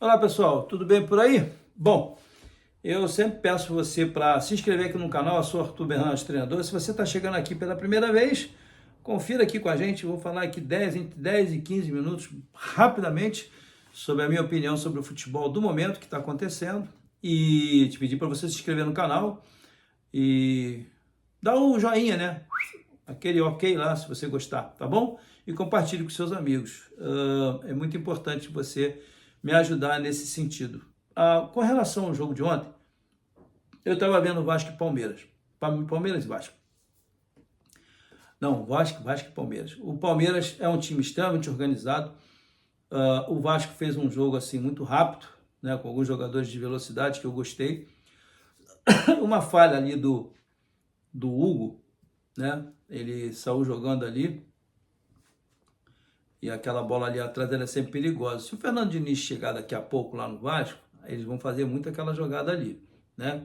Olá pessoal, tudo bem por aí? Bom, eu sempre peço você para se inscrever aqui no canal, eu sou Arthur Bernardes, treinador. Se você está chegando aqui pela primeira vez, confira aqui com a gente, eu vou falar aqui entre 10 e 15 minutos, rapidamente, sobre a minha opinião sobre o futebol do momento que está acontecendo e te pedir para você se inscrever no canal e dar o joinha, né? Aquele ok lá, se você gostar, tá bom? E compartilhe com seus amigos. É muito importante você me ajudar nesse sentido. Com relação ao jogo de ontem, eu estava vendo Vasco e Palmeiras. Palmeiras e Vasco. Não, Vasco e Palmeiras. O Palmeiras é um time extremamente organizado. O Vasco fez um jogo assim muito rápido, né, com alguns jogadores de velocidade que eu gostei. Uma falha ali do Hugo, né? Ele saiu jogando ali e aquela bola ali atrás ela é sempre perigosa. Se o Fernando Diniz chegar daqui a pouco lá no Vasco, eles vão fazer muito aquela jogada ali, né?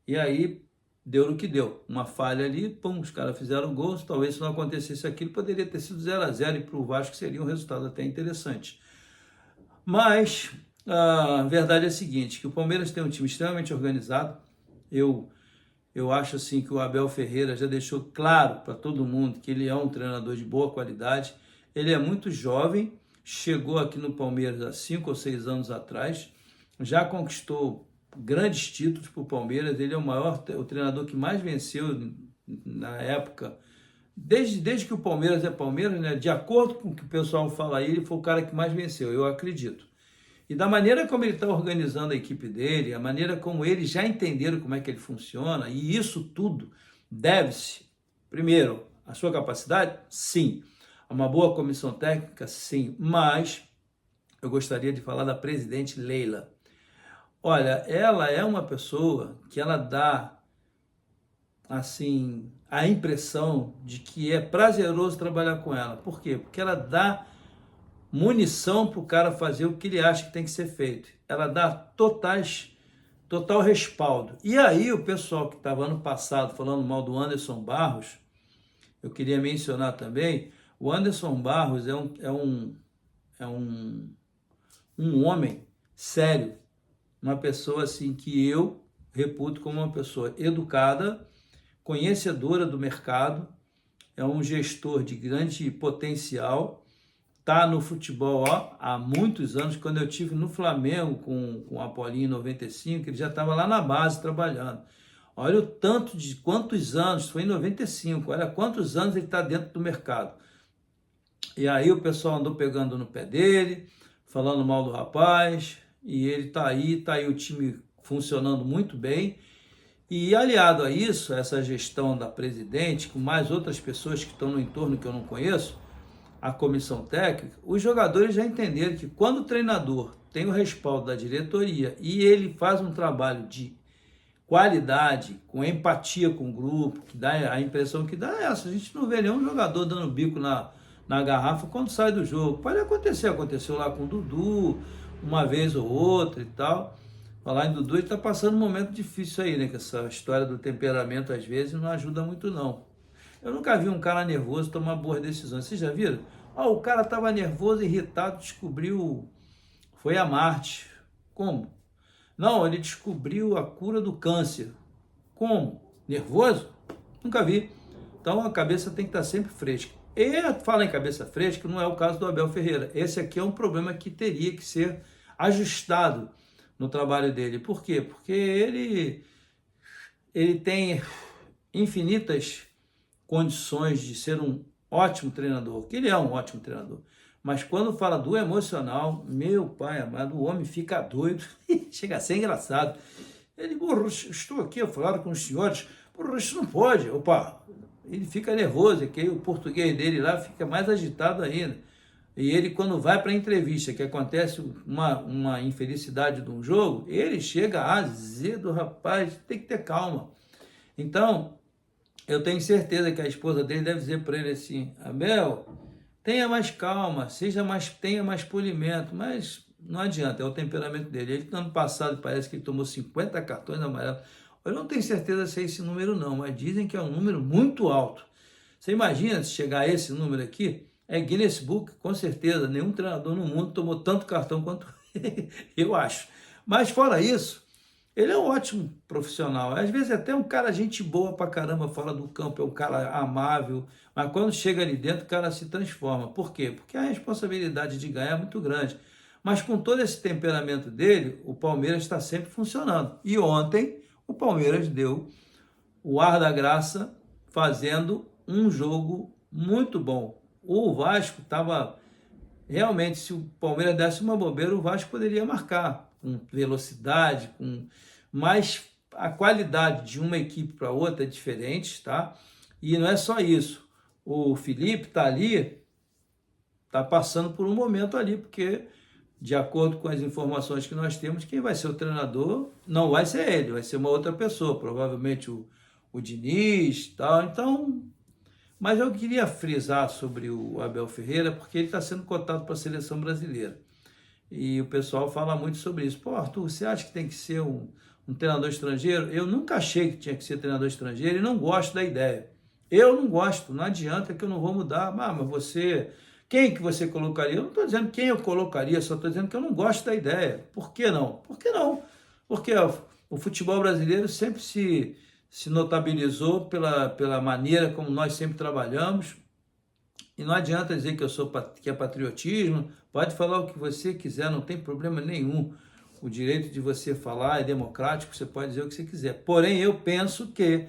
E aí deu no que deu. Uma falha ali, pum, os caras fizeram gols. Talvez se não acontecesse aquilo, poderia ter sido 0-0 e para o Vasco seria um resultado até interessante. Mas a verdade é a seguinte, que o Palmeiras tem um time extremamente organizado. Eu acho assim que o Abel Ferreira já deixou claro para todo mundo que ele é um treinador de boa qualidade. Ele é muito jovem, chegou aqui no Palmeiras há 5 ou 6 anos atrás, já conquistou grandes títulos para o Palmeiras. Ele é o treinador que mais venceu na época, desde que o Palmeiras é Palmeiras, né? De acordo com o que o pessoal fala aí, ele foi o cara que mais venceu, eu acredito. E da maneira como ele está organizando a equipe dele, a maneira como eles já entenderam como é que ele funciona, e isso tudo deve-se, primeiro, à sua capacidade? Sim. A uma boa comissão técnica? Sim. Mas eu gostaria de falar da presidente Leila. Olha, ela é uma pessoa que ela dá, assim, a impressão de que é prazeroso trabalhar com ela. Por quê? Porque ela dá munição para o cara fazer o que ele acha que tem que ser feito. Ela dá total respaldo. E aí o pessoal que estava ano passado falando mal do Anderson Barros, eu queria mencionar também, o Anderson Barros um homem sério, uma pessoa assim que eu reputo como uma pessoa educada, conhecedora do mercado, é um gestor de grande potencial. Tá no futebol há muitos anos. Quando eu tive no Flamengo com o Apolinho em 95, ele já estava lá na base trabalhando. Olha o tanto de quantos anos, foi em 95, olha quantos anos ele está dentro do mercado. E aí o pessoal andou pegando no pé dele, falando mal do rapaz, e ele tá aí o time funcionando muito bem. E aliado a isso, essa gestão da presidente, com mais outras pessoas que estão no entorno que eu não conheço, a comissão técnica, os jogadores já entenderam que quando o treinador tem o respaldo da diretoria e ele faz um trabalho de qualidade, com empatia com o grupo, que dá a impressão que dá essa, a gente não vê nenhum jogador dando bico na garrafa quando sai do jogo. Pode acontecer, aconteceu lá com o Dudu, uma vez ou outra e tal. Falar em Dudu, ele está passando um momento difícil aí, né? Que essa história do temperamento às vezes não ajuda muito não. Eu nunca vi um cara nervoso tomar boas decisões. Vocês já viram? O cara estava nervoso, irritado, descobriu... Foi a Marte. Como? Não, ele descobriu a cura do câncer. Como? Nervoso? Nunca vi. Então a cabeça tem que estar sempre fresca. E fala em cabeça fresca, não é o caso do Abel Ferreira. Esse aqui é um problema que teria que ser ajustado no trabalho dele. Por quê? Porque ele tem infinitas condições de ser um ótimo treinador, que ele é um ótimo treinador, mas quando fala do emocional, meu pai amado, o homem fica doido, chega a ser engraçado. Ele, estou aqui a falar com os senhores, isso não pode, ele fica nervoso, que o português dele lá fica mais agitado ainda. E ele, quando vai para a entrevista, que acontece uma infelicidade de um jogo, ele chega azedo, rapaz, tem que ter calma. Então, eu tenho certeza que a esposa dele deve dizer para ele assim: Abel, tenha mais calma, tenha mais polimento, mas não adianta, é o temperamento dele. Ele, no ano passado, parece que ele tomou 50 cartões amarelos. Eu não tenho certeza se é esse número não, mas dizem que é um número muito alto. Você imagina se chegar a esse número aqui? É Guinness Book, com certeza. Nenhum treinador no mundo tomou tanto cartão quanto Eu acho. Mas fora isso, ele é um ótimo profissional. Às vezes até um cara gente boa pra caramba fora do campo, é um cara amável, mas quando chega ali dentro o cara se transforma. Por quê? Porque a responsabilidade de ganhar é muito grande. Mas com todo esse temperamento dele, o Palmeiras está sempre funcionando. E ontem o Palmeiras deu o ar da graça fazendo um jogo muito bom. O Vasco estava realmente, se o Palmeiras desse uma bobeira, o Vasco poderia marcar com velocidade, com mais a qualidade de uma equipe para outra é diferente, tá? E não é só isso. O Felipe tá ali, tá passando por um momento ali, porque de acordo com as informações que nós temos, quem vai ser o treinador não vai ser ele, vai ser uma outra pessoa, provavelmente o Diniz, tal. Então, mas eu queria frisar sobre o Abel Ferreira, porque ele está sendo cotado para a seleção brasileira. E o pessoal fala muito sobre isso. Pô, Arthur, você acha que tem que ser um treinador estrangeiro? Eu nunca achei que tinha que ser treinador estrangeiro e não gosto da ideia. Eu não gosto, não adianta que eu não vou mudar. Ah, mas você, quem que você colocaria? Eu não estou dizendo quem eu colocaria, só estou dizendo que eu não gosto da ideia. Por que não? Por que não? Porque o futebol brasileiro sempre se notabilizou pela maneira como nós sempre trabalhamos. E não adianta dizer que que é patriotismo, pode falar o que você quiser, não tem problema nenhum. O direito de você falar é democrático, você pode dizer o que você quiser. Porém, eu penso que,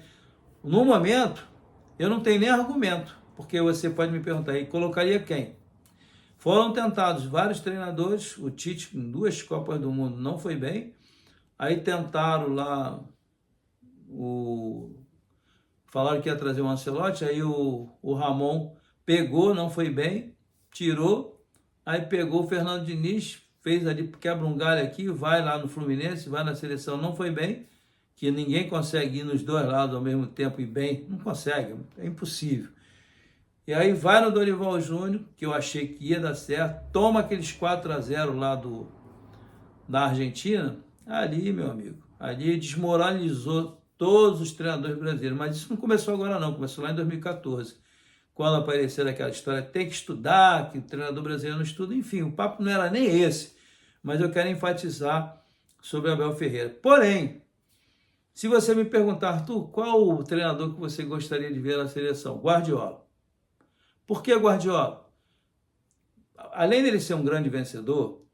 no momento, eu não tenho nem argumento, porque você pode me perguntar, e colocaria quem? Foram tentados vários treinadores, o Tite em 2 Copas do Mundo não foi bem, aí tentaram lá, falaram que ia trazer o Ancelotti, aí o Ramon pegou, não foi bem, tirou, aí pegou o Fernando Diniz, fez ali, quebra um galho aqui, vai lá no Fluminense, vai na seleção, não foi bem, que ninguém consegue ir nos dois lados ao mesmo tempo e bem, não consegue, é impossível. E aí vai no Dorival Júnior, que eu achei que ia dar certo, toma aqueles 4-0 lá da Argentina, ali, meu amigo, ali desmoralizou todos os treinadores brasileiros, mas isso não começou agora não, começou lá em 2014, quando apareceu aquela história, tem que estudar, que o treinador brasileiro não estuda, enfim, o papo não era nem esse, mas eu quero enfatizar sobre Abel Ferreira. Porém, se você me perguntar, Arthur, qual o treinador que você gostaria de ver na seleção? Guardiola. Por que Guardiola? Além dele ser um grande vencedor,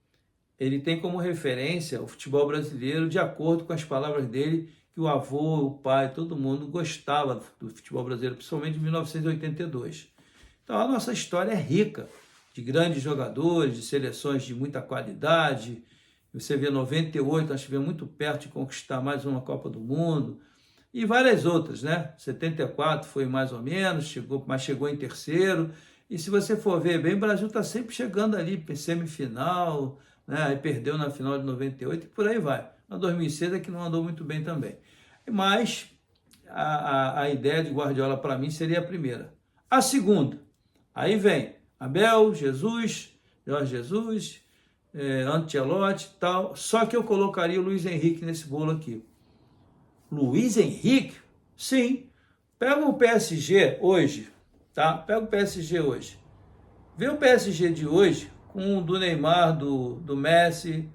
ele tem como referência o futebol brasileiro de acordo com as palavras dele, que o avô, o pai, todo mundo gostava do futebol brasileiro, principalmente em 1982. Então a nossa história é rica de grandes jogadores, de seleções de muita qualidade. Você vê 98, nós estivemos muito perto de conquistar mais uma Copa do Mundo e várias outras, né? 74 foi mais ou menos, mas chegou em terceiro. E se você for ver bem, o Brasil está sempre chegando ali, semifinal, né? Aí perdeu na final de 98 e por aí vai. Na 2006 é que não andou muito bem também. Mas a ideia de Guardiola para mim seria a primeira. A segunda, aí vem Abel, Jesus, Jorge Jesus, Ancelotti e tal. Só que eu colocaria o Luiz Henrique nesse bolo aqui. Luiz Henrique? Sim. Pega o PSG hoje, tá? Pega o PSG hoje. Vê o PSG de hoje com o do Neymar, do Messi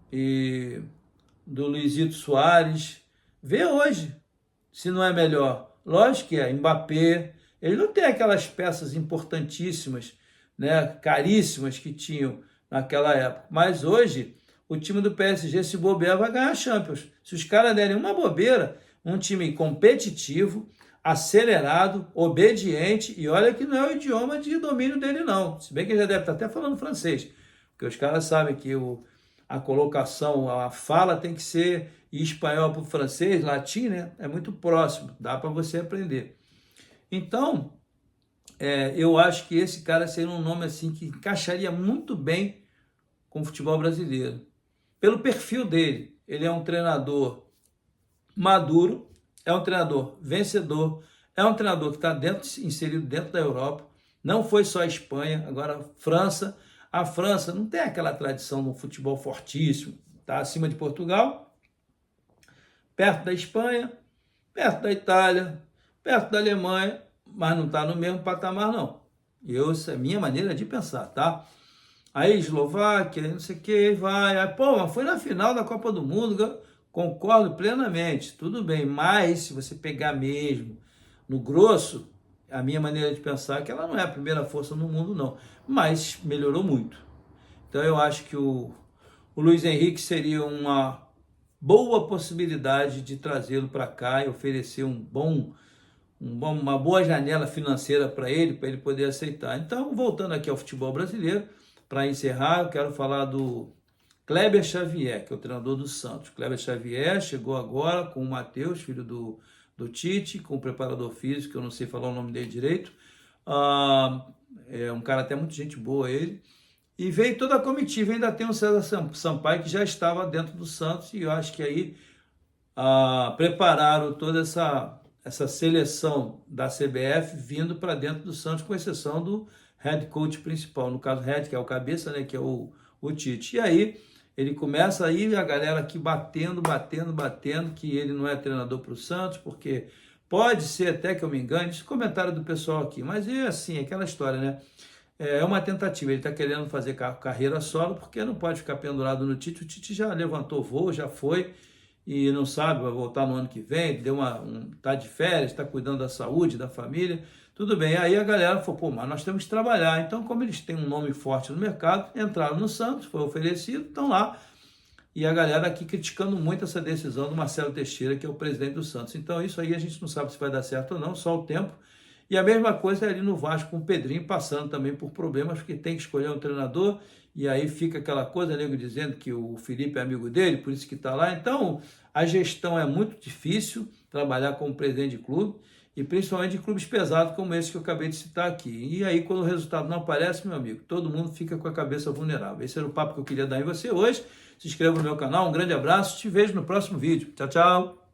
e do Luizito Soares. Vê hoje se não é melhor. Lógico que é Mbappé. Ele não tem aquelas peças importantíssimas, né, caríssimas que tinham naquela época. Mas hoje, o time do PSG, se bobear, vai ganhar a Champions. Se os caras derem uma bobeira, um time competitivo, acelerado, obediente, e olha que não é o idioma de domínio dele não, se bem que ele já deve estar até falando francês, porque os caras sabem que a colocação, a fala tem que ser em espanhol para o francês, latim, né? É muito próximo, dá para você aprender. Então, eu acho que esse cara seria um nome assim que encaixaria muito bem com o futebol brasileiro. Pelo perfil dele, ele é um treinador maduro, é um treinador vencedor, é um treinador que está inserido dentro da Europa, não foi só a Espanha, agora a França. A França não tem aquela tradição de um futebol fortíssimo, está acima de Portugal, perto da Espanha, perto da Itália, perto da Alemanha, mas não está no mesmo patamar não. Essa é a minha maneira de pensar, tá? Aí Eslováquia, não sei o que, vai. Aí, pô, mas foi na final da Copa do Mundo, concordo plenamente, tudo bem, mas se você pegar mesmo no grosso, a minha maneira de pensar é que ela não é a primeira força no mundo, não, mas melhorou muito. Então eu acho que o Luiz Henrique seria uma boa possibilidade de trazê-lo para cá e oferecer uma boa janela financeira para ele poder aceitar. Então, voltando aqui ao futebol brasileiro, para encerrar, eu quero falar do Kleber Xavier, que é o treinador do Santos. Kleber Xavier chegou agora com o Matheus, filho do Tite, com o preparador físico, eu não sei falar o nome dele direito. É um cara até muito gente boa ele. E veio toda a comitiva, ainda tem o César Sampaio, que já estava dentro do Santos, e eu acho que aí prepararam toda essa seleção da CBF vindo para dentro do Santos, com exceção do head coach principal, no caso head, que é o cabeça, né, que é o Tite. E aí ele começa aí a galera aqui batendo, que ele não é treinador para o Santos, porque pode ser até que eu me engane, esse comentário do pessoal aqui, mas é assim, aquela história, né? É uma tentativa, ele está querendo fazer carreira solo, porque não pode ficar pendurado no Tite. O Tite já levantou voo, já foi, e não sabe, vai voltar no ano que vem, tá de férias, está cuidando da saúde, da família, tudo bem. Aí a galera falou, pô, mas nós temos que trabalhar. Então, como eles têm um nome forte no mercado, entraram no Santos, foi oferecido, estão lá. E a galera aqui criticando muito essa decisão do Marcelo Teixeira, que é o presidente do Santos. Então, isso aí a gente não sabe se vai dar certo ou não, só o tempo. E a mesma coisa é ali no Vasco com o Pedrinho, passando também por problemas, porque tem que escolher um treinador, e aí fica aquela coisa, nego dizendo que o Felipe é amigo dele, por isso que está lá. Então, a gestão é muito difícil, trabalhar como presidente de clube, e principalmente de clubes pesados como esse que eu acabei de citar aqui. E aí, quando o resultado não aparece, meu amigo, todo mundo fica com a cabeça vulnerável. Esse era o papo que eu queria dar em você hoje. Se inscreva no meu canal, um grande abraço, te vejo no próximo vídeo. Tchau, tchau!